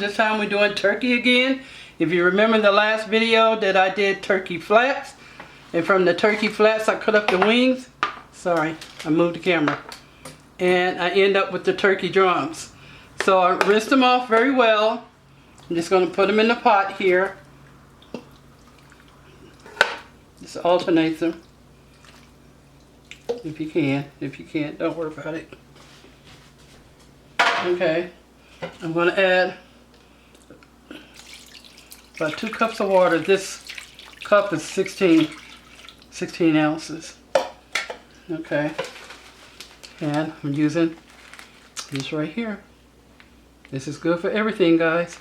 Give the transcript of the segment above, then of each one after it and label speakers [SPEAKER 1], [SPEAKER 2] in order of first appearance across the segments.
[SPEAKER 1] this time we're doing turkey again. If you remember the last video that I did turkey flats, and from the turkey flats I cut up the wings. Sorry, I moved the camera. And I end up with the turkey drums. So I rinsed them off very well. I'm just going to put them in the pot here. Just alternate them. If you can. If you can't, don't worry about it. Okay. I'm going to add about 2 cups of water. This cup is 16 ounces. Okay. And I'm using this right here. This is good for everything, guys.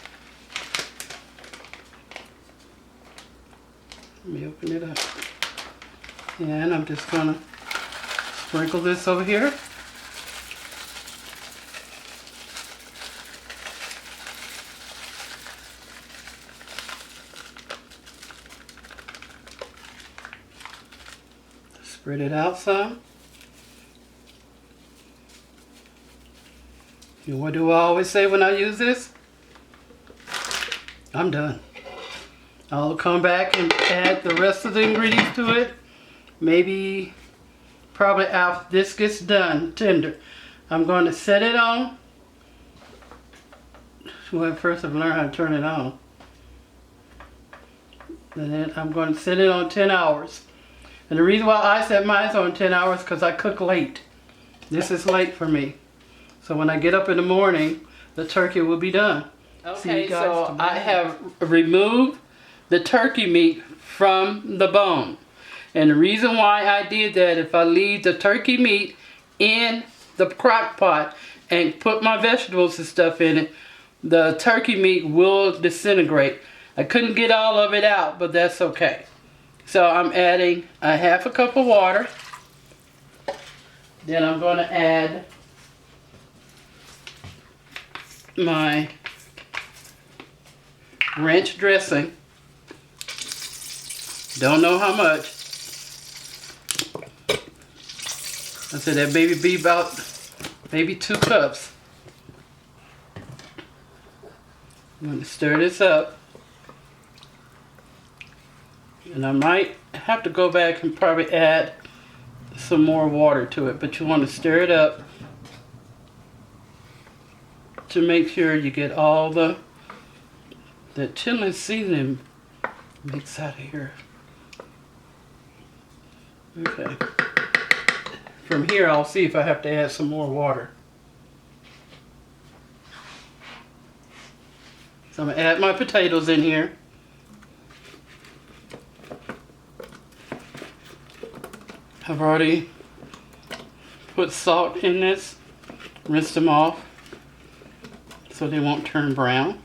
[SPEAKER 1] Let me open it up. And I'm just going to sprinkle this over here. Spread it out some. And what do I always say when I use this? I'm done. I'll come back and add the rest of the ingredients to it. Maybe, probably after this gets done, tender. I'm going to set it on. Well, first I've learned how to turn it on. And then I'm going to set it on 10 hours. And the reason why I set mine on 10 hours is because I cook late. This is late for me. So when I get up in the morning, the turkey will be done. Okay, so I have removed the turkey meat from the bone. And the reason why I did that, if I leave the turkey meat in the crock pot and put my vegetables and stuff in it, the turkey meat will disintegrate. I couldn't get all of it out, but that's okay. So I'm adding a half a cup of water. Then I'm going to add my ranch dressing. Don't know how much. I said that maybe be about maybe 2 cups. I'm going to stir this up. And I might have to go back and probably add some more water to it, but you want to stir it up to make sure you get all the chili seasoning mix out of here. Okay. From here I'll see if I have to add some more water. So I'm going to add my potatoes in here. I've already put salt in this, rinsed them off so they won't turn brown.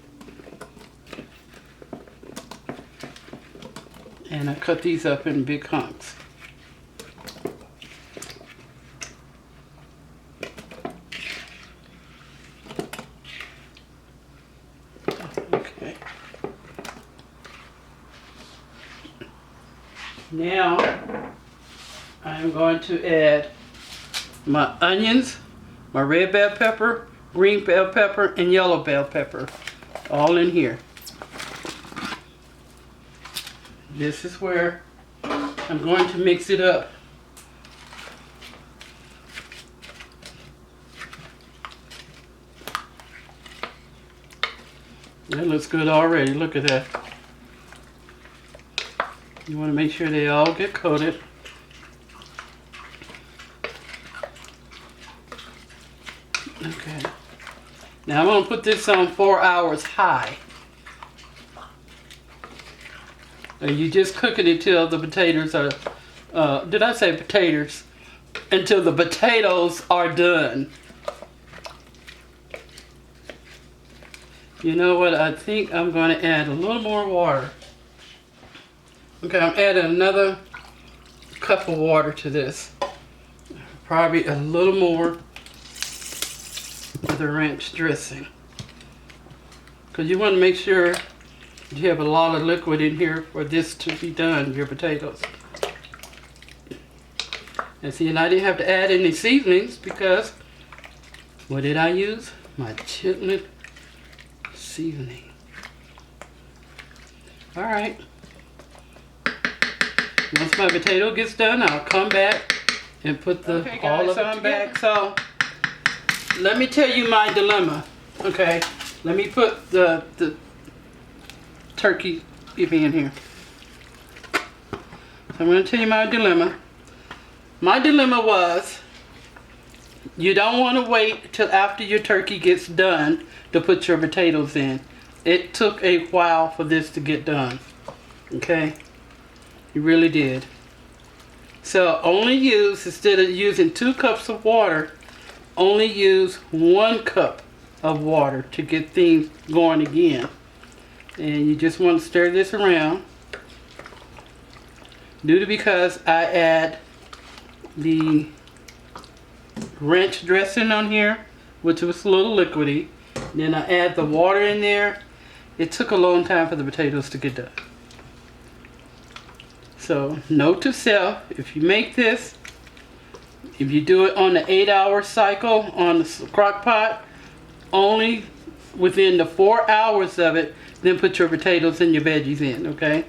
[SPEAKER 1] And I cut these up in big hunks. Okay. Now I'm going to add my onions, my red bell pepper, green bell pepper, and yellow bell pepper, all in here. This is where I'm going to mix it up. That looks good already. Look at that. You want to make sure they all get coated. Okay. Now I'm going to put this on 4 hours high. And you just cook it until the potatoes are, did I say potatoes? Until the potatoes are done. You know what? I think I'm going to add a little more water. Okay, I'm adding another cup of water to this. Probably a little more of the ranch dressing. Because you want to make sure you have a lot of liquid in here for this to be done, your potatoes. And see, and I didn't have to add any seasonings because what did I use? My chitlin seasoning. All right. Once my potato gets done, I'll come back and put the all of it back. So let me tell you my dilemma. Okay, let me put the turkey in here. So I'm going to tell you my dilemma. My dilemma was, you don't want to wait till after your turkey gets done to put your potatoes in. It took a while for this to get done. Okay? It really did. So only use, instead of using 2 cups of water, only use 1 cup of water to get things going again. And you just want to stir this around. Due to because I add the ranch dressing on here, which was a little liquidy. Then I add the water in there. It took a long time for the potatoes to get done. So note to self, if you make this, if you do it on the 8-hour cycle on the crock pot, only within the 4 hours of it, then put your potatoes and your veggies in, okay?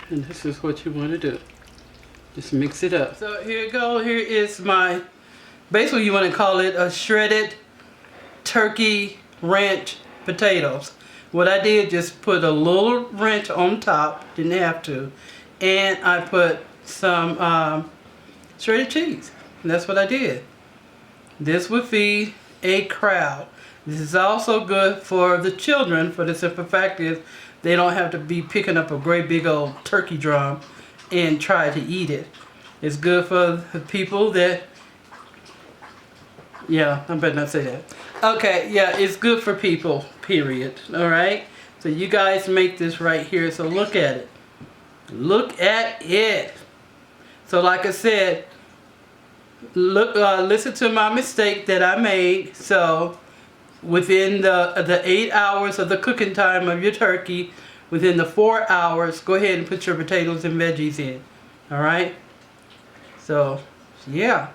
[SPEAKER 1] And this is what you want to do. Just mix it up. So here you go. Here is my, basically you want to call it a shredded turkey ranch potatoes. What I did, just put a little ranch on top, didn't have to, and I put some shredded cheese. And that's what I did. This would feed a crowd. This is also good for the children, for the simple fact is they don't have to be picking up a great big old turkey drum and try to eat it. It's good for the people that, yeah, I better not say that. Okay, yeah, it's good for people, period. Alright? So you guys make this right here, so look at it. Look at it. So like I said, look, listen to my mistake that I made. So within the 8 hours of the cooking time of your turkey, within the 4 hours, go ahead and put your potatoes and veggies in. Alright? So, yeah.